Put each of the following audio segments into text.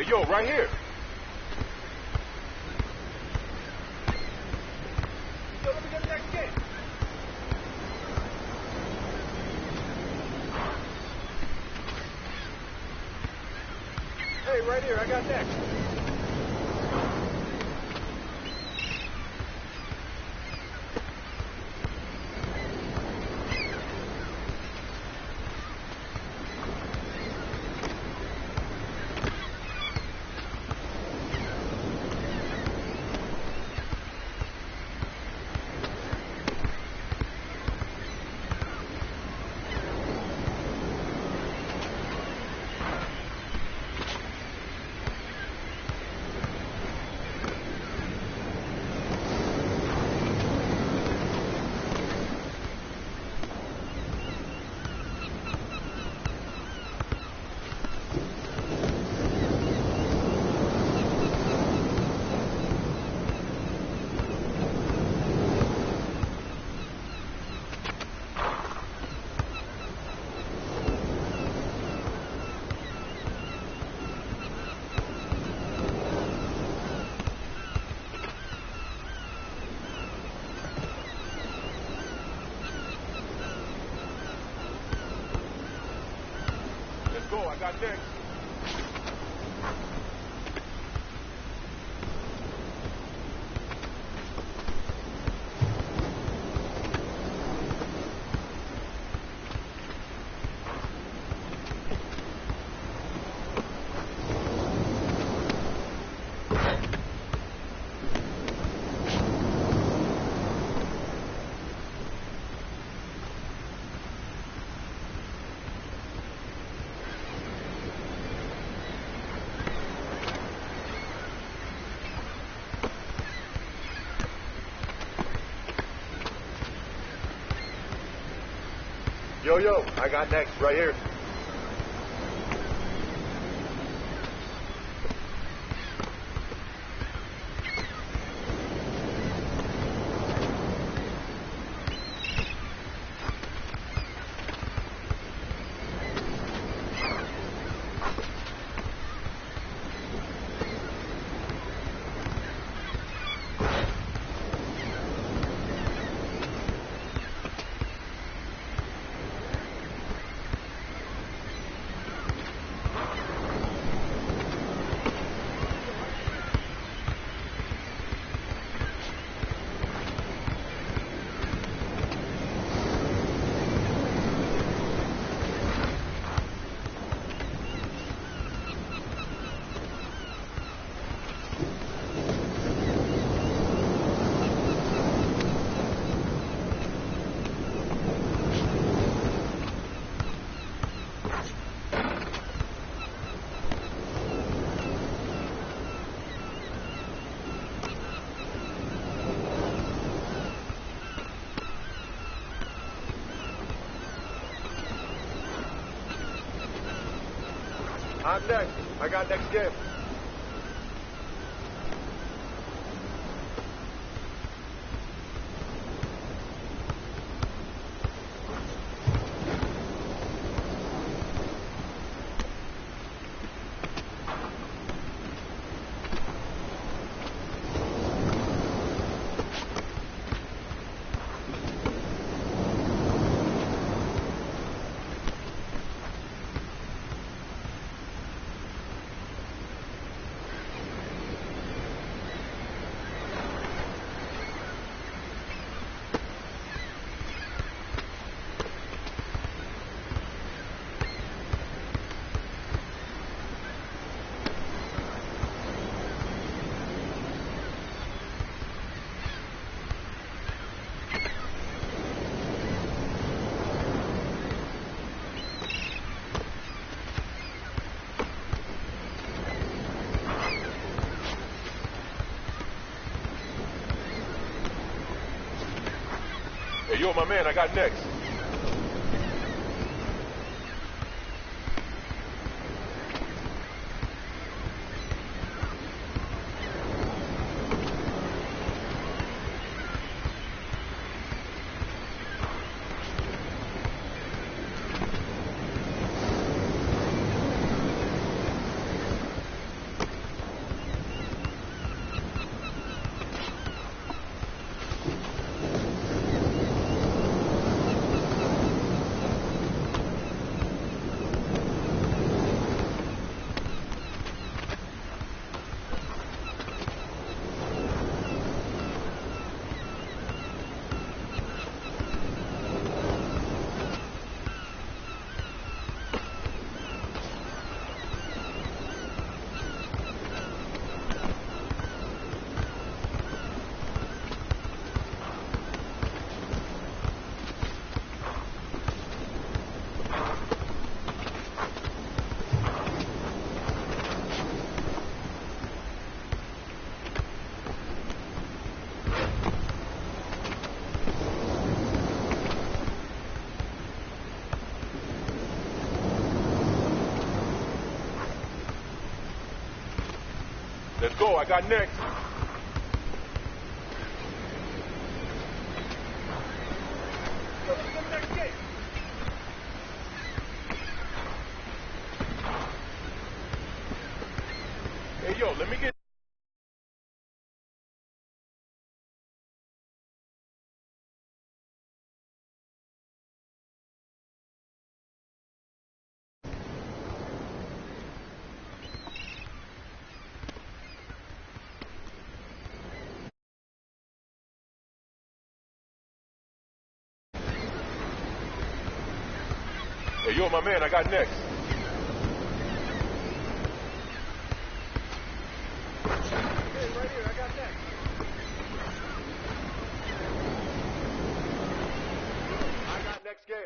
Hey, yo, right here. Yo, let me get the next kid. Hey, right here, I got next. Go, I got next. Yo, I got next, right here. I'm next. I got next gift. Hey, yo, my man, I got next. Let's go. I got next. Hey, yo, let me get... Hey, yo, my man, I got next. Hey, right here, I got next. I got next game.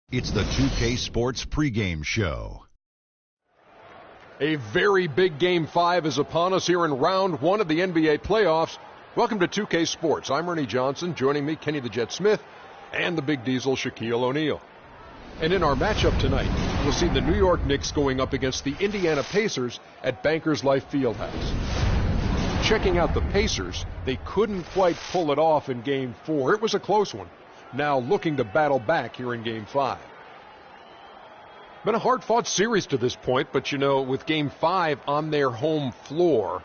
It's the 2K Sports pregame show. A very big Game 5 is upon us here in round one of the NBA playoffs. Welcome to 2K Sports. I'm Ernie Johnson. Joining me, Kenny the Jet Smith, and the Big Diesel, Shaquille O'Neal. And in our matchup tonight, we'll see the New York Knicks going up against the Indiana Pacers at Bankers Life Fieldhouse. Checking out the Pacers, they couldn't quite pull it off in Game 4. It was a close one. Now looking to battle back here in Game 5. Been a hard-fought series to this point, but you know, with Game 5 on their home floor,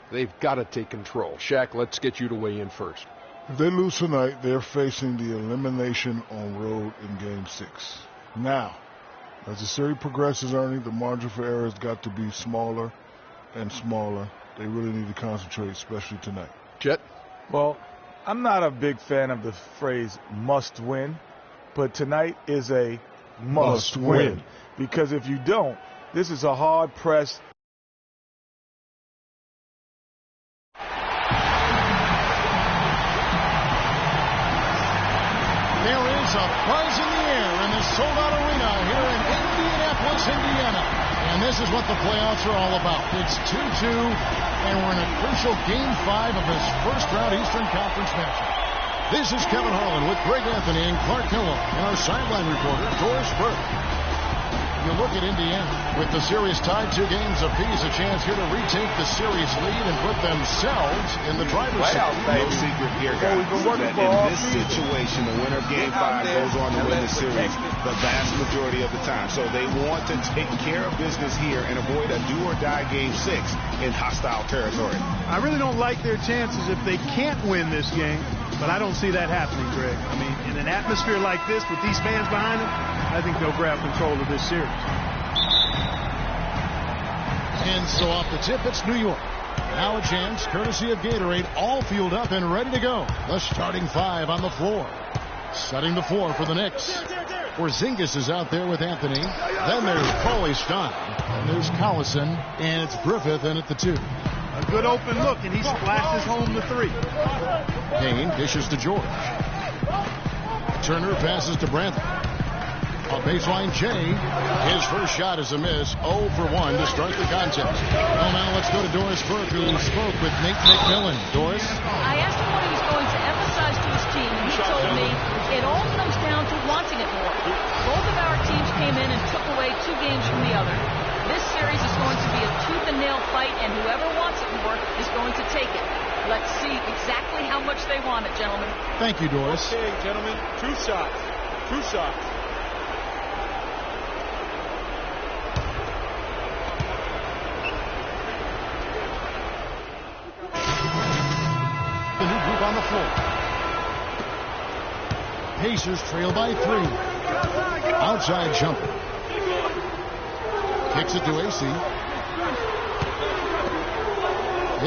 they've got to take control. Shaq, let's get you to weigh in first. If they lose tonight, they're facing the elimination on road in Game 6. Now, as the series progresses, Ernie, the margin for error has got to be smaller and smaller. They really need to concentrate, especially tonight. Jet? Well, I'm not a big fan of the phrase must win, but tonight is a must win. Because if you don't, this is a hard press. There is a buzz in the air in this sold-out arena here in Indianapolis, Indiana. And this is what the playoffs are all about. It's 2-2, and we're in a crucial Game 5 of this first-round Eastern Conference matchup. This is Kevin Harlan with Greg Anthony and Clark Kellogg, and our sideline reporter, Doris Burke. You look at Indiana, with the series tied 2 games apiece, a chance here to retake the series lead and put themselves in the driver's seat. No secret here, guys, that in this situation, the winner of Game 5 goes on to win the series the vast majority of the time. So they want to take care of business here and avoid a do-or-die Game 6 in hostile territory. I really don't like their chances if they can't win this game, but I don't see that happening, Greg. I mean, in an atmosphere like this with these fans behind them, I think they'll grab control of this series. And so off the tip, it's New York. Now a chance, courtesy of Gatorade, all fueled up and ready to go. The starting 5 on the floor. Setting the floor for the Knicks. Porzingis is out there with Anthony. Then there's Paulie Stein. And there's Collison. And it's Griffith in at the 2. A good open look, and he splashes home the 3. Kane dishes to George. Turner passes to Brantley. A baseline Jay. His first shot is a miss. 0 for 1 to start the contest. Well, now let's go to Doris Burke, who spoke with Nate McMillan. Doris? I asked him what he was going to emphasize to his team, and he told me it all comes down to wanting it more. Both of our teams came in and took away 2 games from the other. This series is going to be a tooth-and-nail fight, and whoever wants it more is going to take it. Let's see exactly how much they want it, gentlemen. Thank you, Doris. Okay, gentlemen, 2 shots. 2 shots. The new group on the floor. Pacers trail by 3. Outside jumper. Kicks it to AC.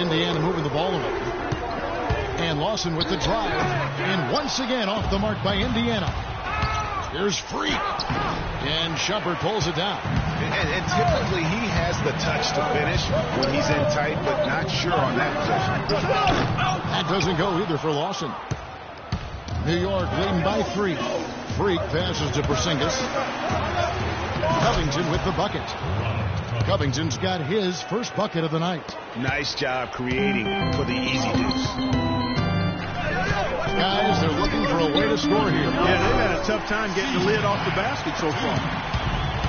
Indiana moving the ball away. And Lawson with the drive. And once again off the mark by Indiana. Here's Freak. And Shumpert pulls it down. And typically he has the touch to finish when he's in tight, but not sure on that possession. That doesn't go either for Lawson. New York leading by 3. Freak passes to Porzingis. Covington with the bucket. Covington's got his first bucket of the night. Nice job creating for the easy deuce. Guys, they're looking for a way to score here. Yeah, they've had a tough time getting the lid off the basket so far.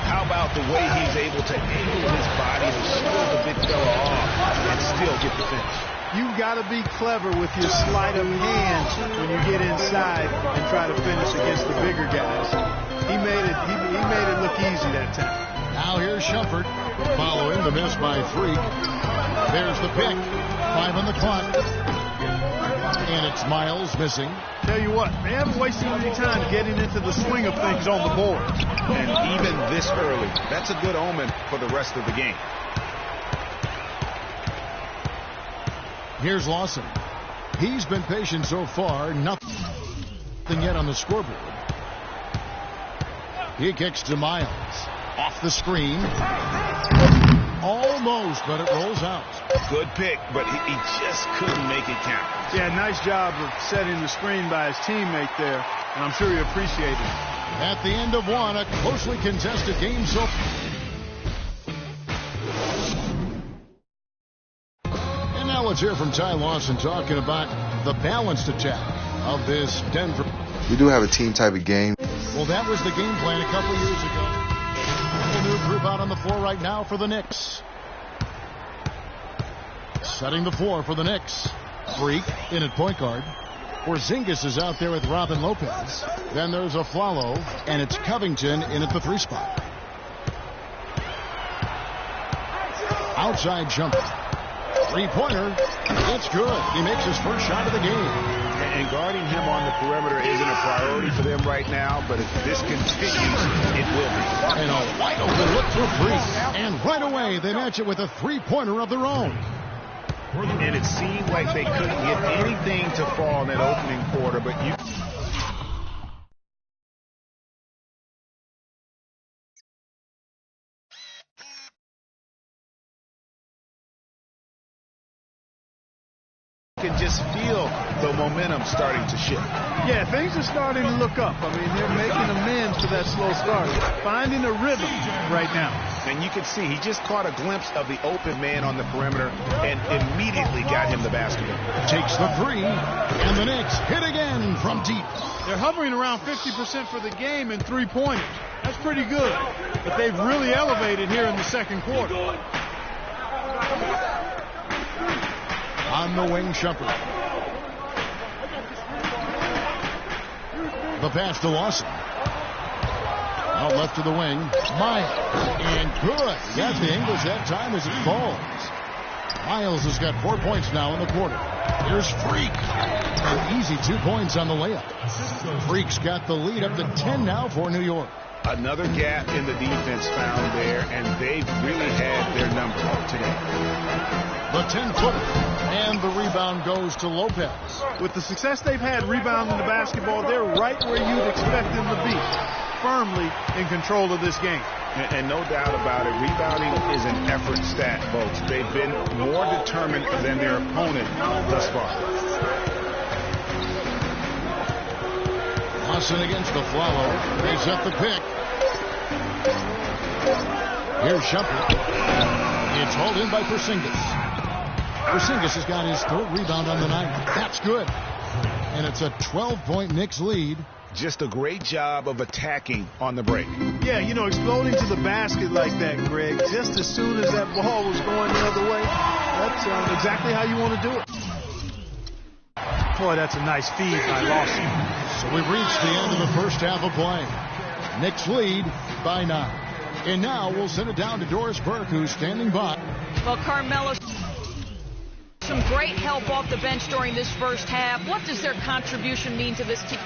How about the way he's able to angle his body to shield the big fella off and still get the finish? You've got to be clever with your sleight of hand when you get inside and try to finish against the bigger guys. He made it look easy that time. Now here's Shumpert following the miss by Freak. There's the pick. 5 on the clock. And it's Miles missing. Tell you what, they haven't wasted any time getting into the swing of things on the board. And even this early, that's a good omen for the rest of the game. Here's Lawson. He's been patient so far. Nothing yet on the scoreboard. He kicks to Miles. Off the screen. Almost, but it rolls out. Good pick, but he just couldn't make it count. Yeah, nice job of setting the screen by his teammate there, and I'm sure he appreciated it. At the end of one, a closely contested game so. And now let's hear from Ty Lawson talking about the balanced attack of this Denver. We do have a team type of game. Well, that was the game plan a couple years ago. A new group out on the floor right now for the Knicks. Setting the floor for the Knicks. Freak in at point guard. Porzingis is out there with Robin Lopez. Then there's a Flalo, and it's Covington in at the 3 spot. Outside jumper. 3-pointer. It's good. He makes his first shot of the game. And guarding him on the perimeter isn't a priority for them right now, but if this continues, it will be. And a wide open look for Freak. And right away, they match it with a 3-pointer of their own. And it seemed like they couldn't get anything to fall in that opening quarter, but you... can just feel the momentum starting to shift. Yeah, things are starting to look up. I mean, they're making amends for that slow start. Finding a rhythm right now. And you can see he just caught a glimpse of the open man on the perimeter and immediately got him the basketball. Takes the 3, and the Knicks hit again from deep. They're hovering around 50% for the game in 3-pointers. That's pretty good. But they've really elevated here in the second quarter. On the wing, Shumpert. The pass to Lawson. Out left to the wing. Miles. And good. Got the English that time as it falls. Miles has got 4 points now in the quarter. Here's Freak. An easy 2 points on the layup. Freak's got the lead up to 10 now for New York. Another gap in the defense found there, and they've really had their number today. The 10-footer. And the rebound goes to Lopez. With the success they've had rebounding the basketball, they're right where you'd expect them to be. Firmly in control of this game. And no doubt about it, rebounding is an effort stat, folks. They've been more determined than their opponent thus far. Lawson against the Flalo. They set the pick. Here's Shumpert. It's hauled in by Porzingis. Porzingis has got his 3rd rebound on the night. That's good. And it's a 12-point Knicks lead. Just a great job of attacking on the break. Yeah, you know, exploding to the basket like that, Greg, just as soon as that ball was going the other way, that's exactly how you want to do it. Boy, that's a nice feed by Lawson. So we've reached the end of the first half of play. Knicks lead by 9. And now we'll send it down to Doris Burke, who's standing by. Well, Carmelo, some great help off the bench during this first half. What does their contribution mean to this team?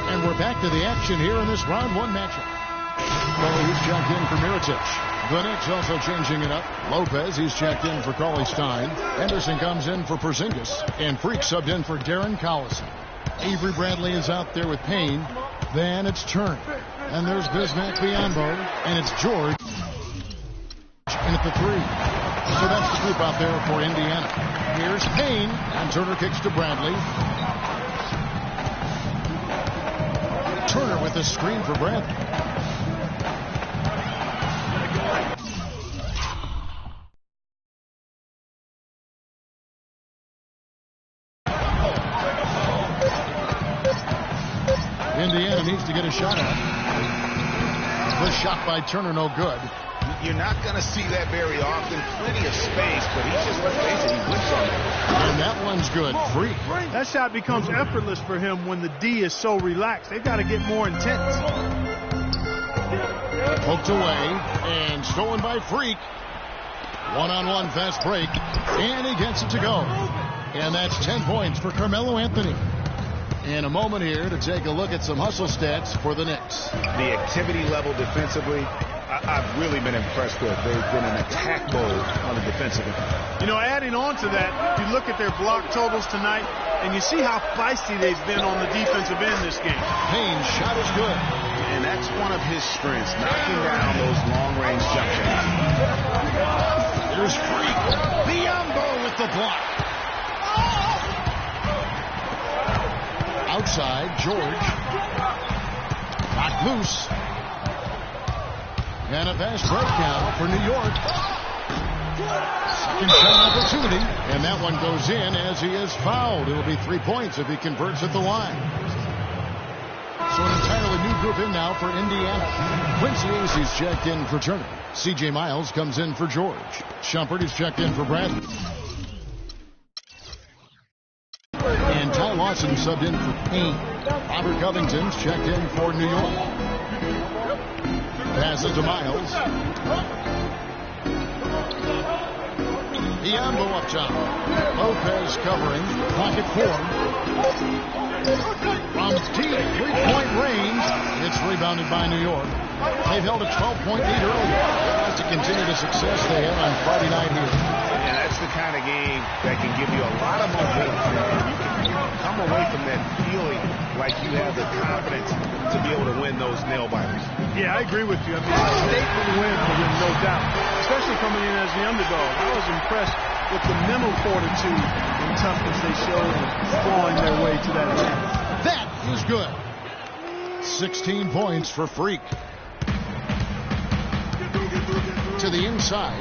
And we're back to the action here in this round 1 matchup. He's checked in for Mirotic. The Knicks also changing it up. Lopez, he's checked in for Cauley Stein. Henderson comes in for Porzingis. And Freak subbed in for Darren Collison. Avery Bradley is out there with Payne. Then it's Turner. And there's Bismack Biyombo. And it's George in at the 3. So that's the group out there for Indiana. Here's Payne. And Turner kicks to Bradley. Turner with a screen for Bradley. Indiana needs to get a shot on. The shot by Turner, no good. You're not going to see that very often. Plenty of space, but he just, let's face it, he blinks on it. And that one's good. Freak. That shot becomes effortless for him when the D is so relaxed. They've got to get more intense. Poked away and stolen by Freak. One-on-one fast break. And he gets it to go. And that's 10 points for Carmelo Anthony. In a moment here to take a look at some hustle stats for the Knicks. The activity level defensively I've really been impressed with. They've been in attack mode on the defensive end. You know, adding on to that, you look at their block totals tonight, and you see how feisty they've been on the defensive end this game. Payne's shot is good. And that's one of his strengths, knocking down those long-range jump shots. Here's Freak. Biombo with the block. Outside, George. Knocked loose. And a fast break now for New York. Second shot opportunity. And that one goes in as he is fouled. It'll be 3 points if he converts at the line. So an entirely new group in now for Indiana. Quincy Acey's checked in for Turner. C.J. Miles comes in for George. Shumpert is checked in for Bradley. And Ty Lawson subbed in for Payne. Robert Covington's checked in for New York. Passes to Miles. Biombo up top. Lopez covering. Pocket 4. From deep three-point range, it's rebounded by New York. They've held a 12-point lead earlier. To continue the success they had on Friday night here. And that's the kind of game that can give you a lot of momentum. You can come away from that feeling like you have the confidence to be able to win those nail-biters. Yeah, I agree with you. I mean, a statement win for them, no doubt. Especially coming in as the underdog. I was impressed with the mental fortitude and toughness they showed in clawing their way to that advantage. That is good. 16 points for Freak. To the inside.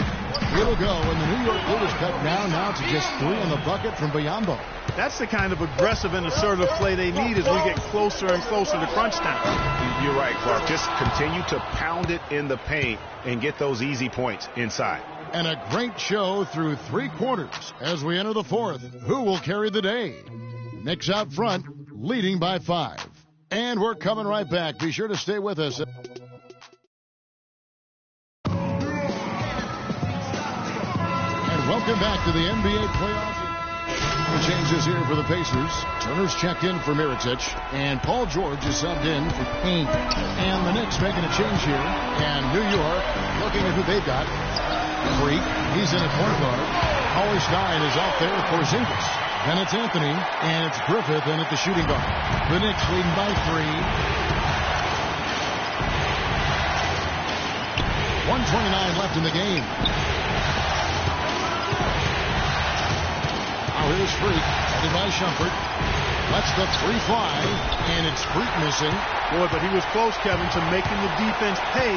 It'll go, and the New York lead is cut down now to just 3 on the bucket from Biombo. That's the kind of aggressive and assertive play they need as we get closer and closer to crunch time. You're right, Clark. Just continue to pound it in the paint and get those easy points inside. And a great show through 3 quarters as we enter the 4th. Who will carry the day? Knicks out front, leading by 5. And we're coming right back. Be sure to stay with us. Welcome back to the NBA playoffs. The changes here for the Pacers. Turner's checked in for Mirotic, and Paul George is subbed in for Payne. And the Knicks making a change here. And New York looking at who they've got. Freak, he's in at point guard. Holly Stein is out there for Zingis. Then it's Anthony, and it's Griffith in at the shooting guard. The Knicks leading by 3. 1:29 left in the game. Now here's Freak, headed by Shumpert. Lets the 3 fly, and it's Freak missing. Boy, but he was close, Kevin, to making the defense pay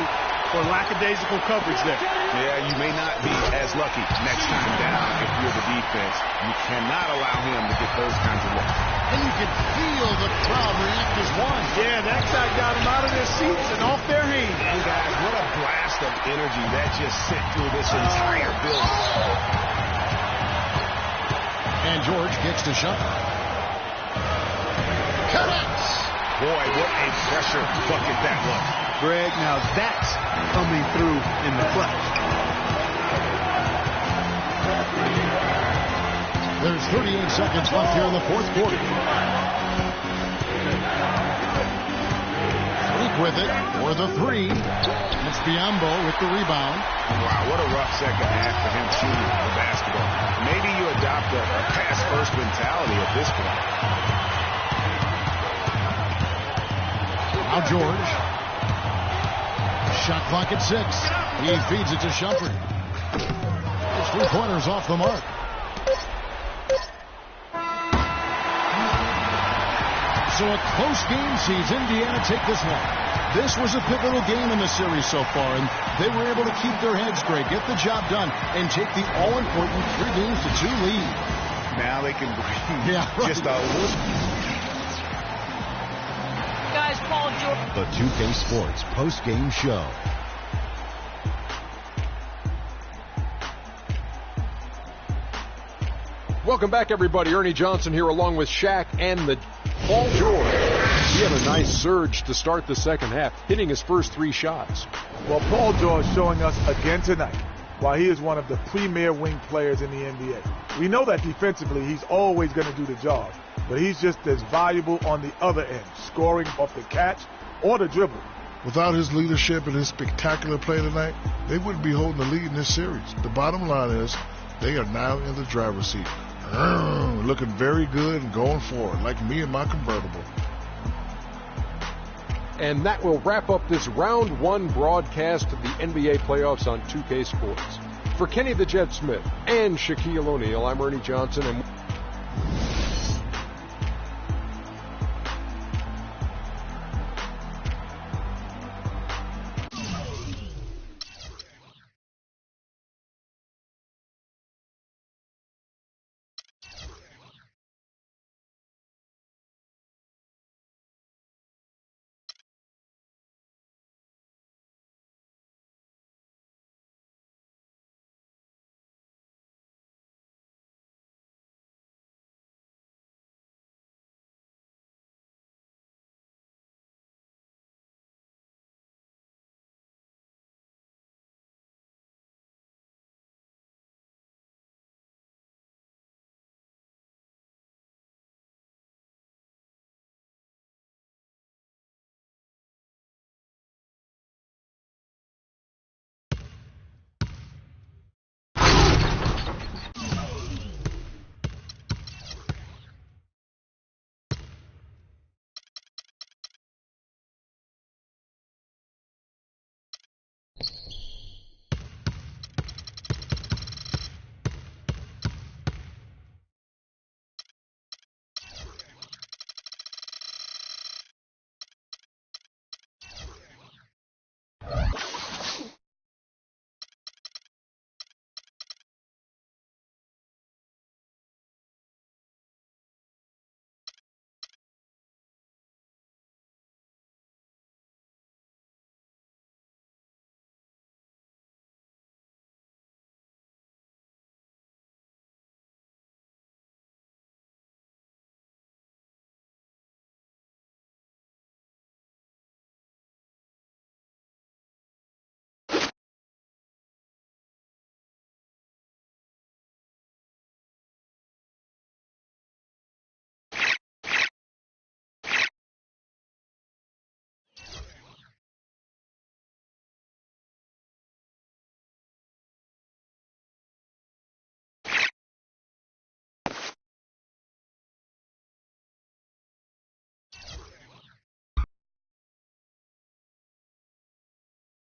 for lackadaisical coverage there. Yeah, you may not be as lucky next time down if you're the defense. You cannot allow him to get those kinds of looks. And you can feel the crowd react as one. Yeah, that side got them out of their seats and off their hands. And guys, what a blast of energy that just sent through this entire building. And George kicks to Shumpert. Connects! Boy, what a pressure bucket that was. Greg, now that's coming through in the clutch. There's 38 seconds left here in the 4th quarter. Freak with it for the 3. It's Biombo with the rebound. Wow, what a rough second half for him shooting the basketball. Maybe you adopt a pass-first mentality at this point. Now George. Shot clock at 6. He feeds it to Shumpert. His 3-pointers off the mark. So a close game sees Indiana take this one. This was a pivotal game in the series so far, and they were able to keep their heads straight, get the job done, and take the all-important 3-2 lead. Now they can breathe just a little. Guys, Paul George. The 2K Sports post-game show. Welcome back, everybody. Ernie Johnson here along with Shaq and the Paul George. He had a nice surge to start the second half, hitting his first 3 shots. Well, Paul George showing us again tonight why he is one of the premier wing players in the NBA. We know that defensively he's always going to do the job, but he's just as valuable on the other end, scoring off the catch or the dribble. Without his leadership and his spectacular play tonight, they wouldn't be holding the lead in this series. The bottom line is they are now in the driver's seat. Looking very good and going forward, like me and my convertible. And that will wrap up this round one broadcast of the NBA playoffs on 2K Sports. For Kenny the Jet Smith and Shaquille O'Neal, I'm Ernie Johnson. And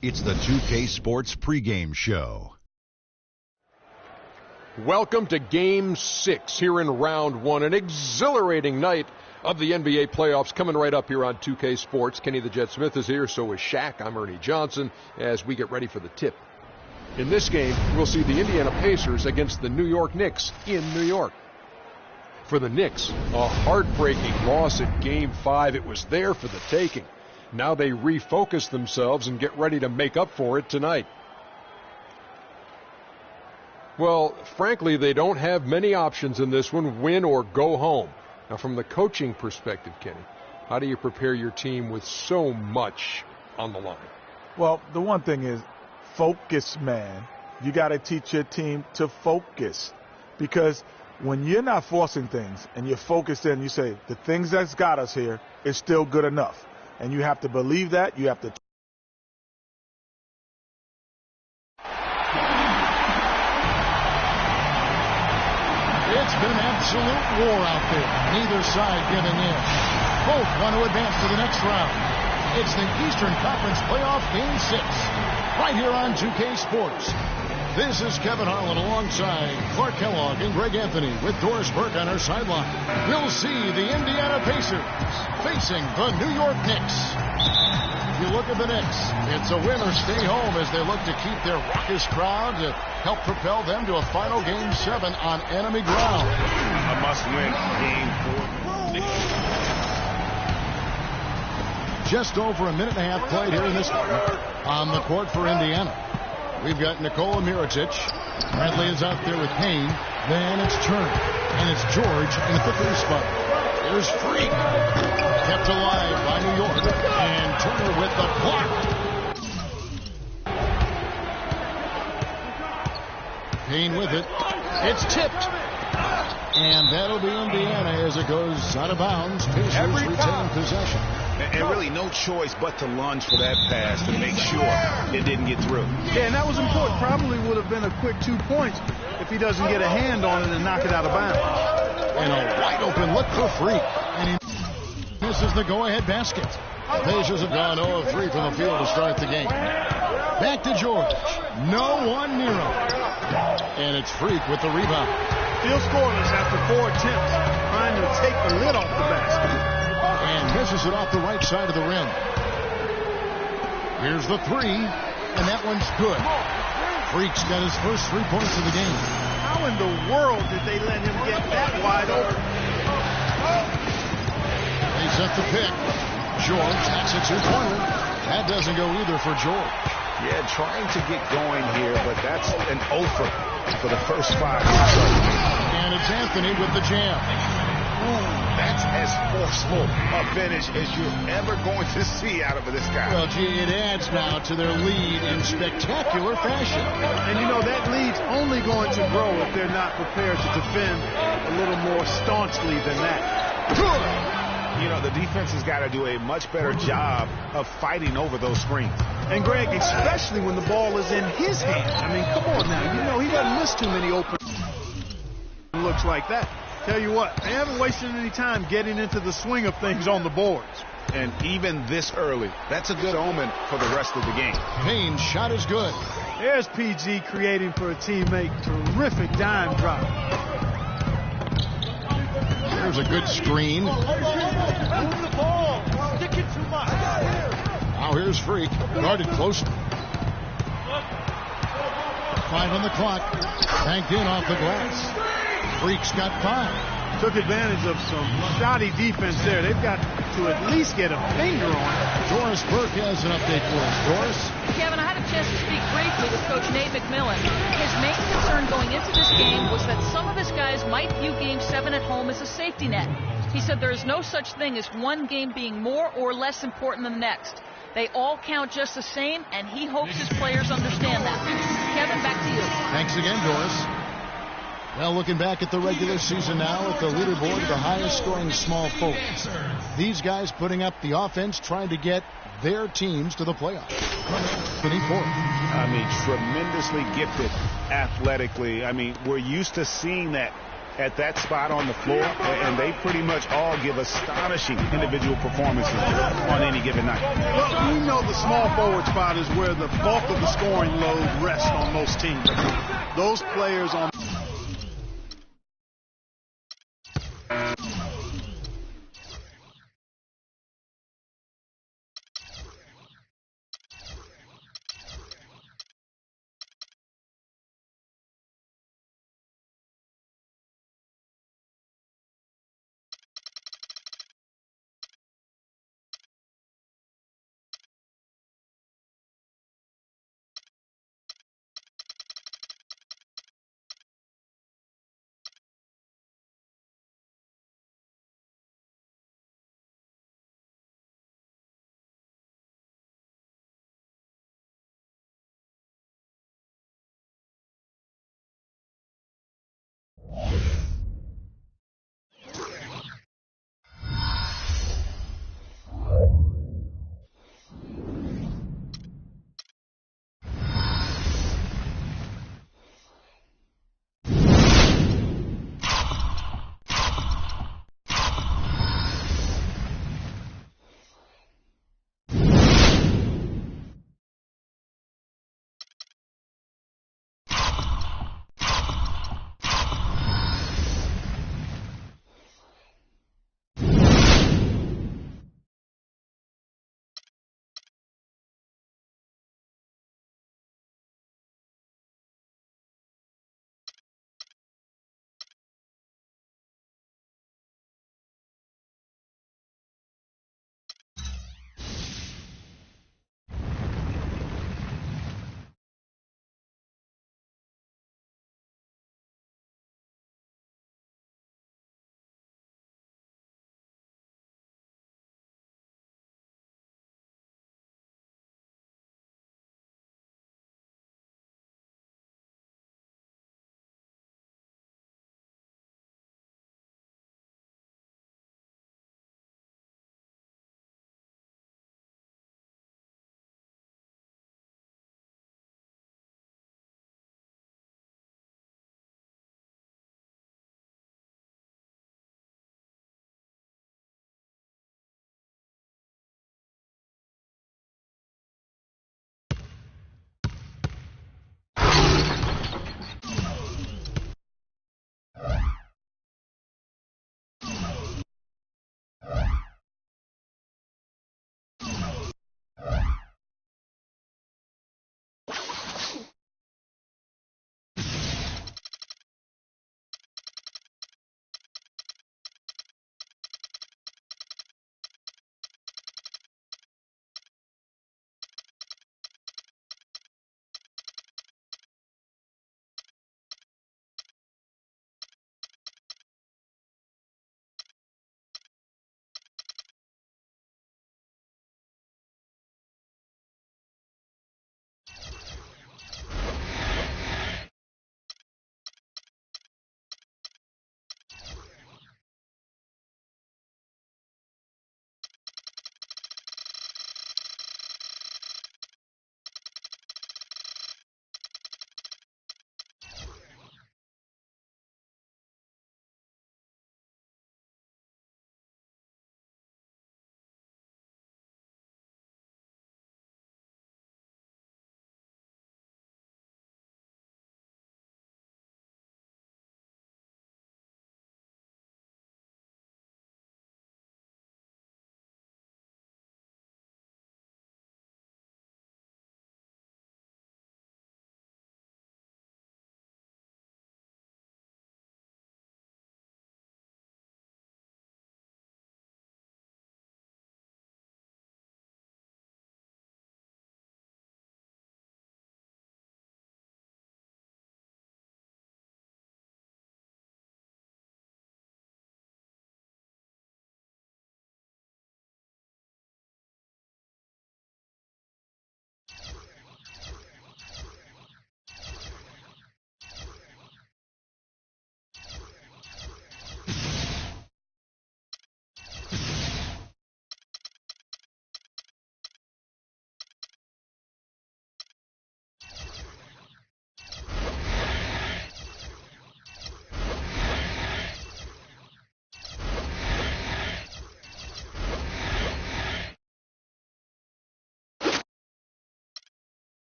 It's the 2K Sports pregame show. welcome to Game 6 here in round one. An exhilarating night of the NBA playoffs coming right up here on 2K Sports. Kenny the Jet Smith is here, so is Shaq. I'm Ernie Johnson as we get ready for the tip. In this game, we'll see the Indiana Pacers against the New York Knicks in New York. For the Knicks, a heartbreaking loss in Game 5. It was there for the taking. Now they refocus themselves and get ready to make up for it tonight. Well, frankly, they don't have many options in this one, win or go home. Now, from the coaching perspective, Kenny, how do you prepare your team with so much on the line? Well, the one thing is focus, man. You got to teach your team to focus, because when you're not forcing things and you're focused in, you say the things that's got us here is still good enough. And you have to believe that. You have to. It's been absolute war out there. Neither side giving in. Both want to advance to the next round. It's the Eastern Conference Playoff Game 6. Right here on 2K Sports. This is Kevin Harlan alongside Clark Kellogg and Greg Anthony with Doris Burke on our sideline. We'll see the Indiana Pacers facing the New York Knicks. If you look at the Knicks, it's a win or stay home as they look to keep their raucous crowd to help propel them to a final Game 7 on enemy ground. A must-win Game 4. Just over a minute and a half played here in this one. On the court for Indiana, we've got Nikola Mirotic. Bradley is out there with Payne. Then it's Turner. And it's George in the 3 spot. There's Freak. Kept alive by New York. And Turner with the block. Payne with it. It's tipped. And that'll be Indiana as it goes out of bounds. Pacers retain possession. And really no choice but to lunge for that pass to make sure it didn't get through. Yeah, and that was important. Probably would have been a quick 2 points if he doesn't get a hand on it and knock it out of bounds. And a wide open look for Freak. And he misses the go-ahead basket. The Pacers have gone 0 of 3 from the field to start the game. Back to George. No one near him. And it's Freak with the rebound. Still scoreless after 4 attempts, trying to take the lid off the basket. And misses it off the right side of the rim. Here's the 3, and that one's good. Freak's got his first 3 points of the game. How in the world did they let him get that wide open? They set the pick. George takes a 2-pointer. That doesn't go either for George. Yeah, trying to get going here, but that's an offer for the first 5. And it's Anthony with the jam. Ooh, that's as forceful a finish as you're ever going to see out of this guy. Well, gee, it adds now to their lead in spectacular fashion. And, you know, that lead's only going to grow if they're not prepared to defend a little more staunchly than that. You know, the defense has got to do a much better job of fighting over those screens. And, Greg, especially when the ball is in his hand. I mean, come on now. You know, he doesn't miss too many open looks like that. Tell you what, they haven't wasted any time getting into the swing of things on the boards. And even this early, that's a good omen for the rest of the game. Payne's shot is good. There's PG creating for a teammate. Terrific dime drop. There's a good screen. Move the ball. Stick it too much. Now here's Freak. Guarded closely. 5 on the clock. Banked in off the glass. Freak's got 5. Took advantage of some shoddy defense there. They've got to at least get a finger on it. Doris Burke has an update for us. Doris? Kevin, I had a chance to speak briefly with Coach Nate McMillan. His main concern going into this game was that some of his guys might view Game 7 at home as a safety net. He said there is no such thing as one game being more or less important than the next. They all count just the same, and he hopes his players understand that. Kevin, back to you. Thanks again, Doris. Well, looking back at the regular season now at the leaderboard, the highest scoring small forwards. These guys putting up the offense, trying to get their teams to the playoffs. Getting fourth. I mean, tremendously gifted athletically. I mean, we're used to seeing that at that spot on the floor, and they pretty much all give astonishing individual performances on any given night. Well, we know the small forward spot is where the bulk of the scoring load rests on most teams. Those players on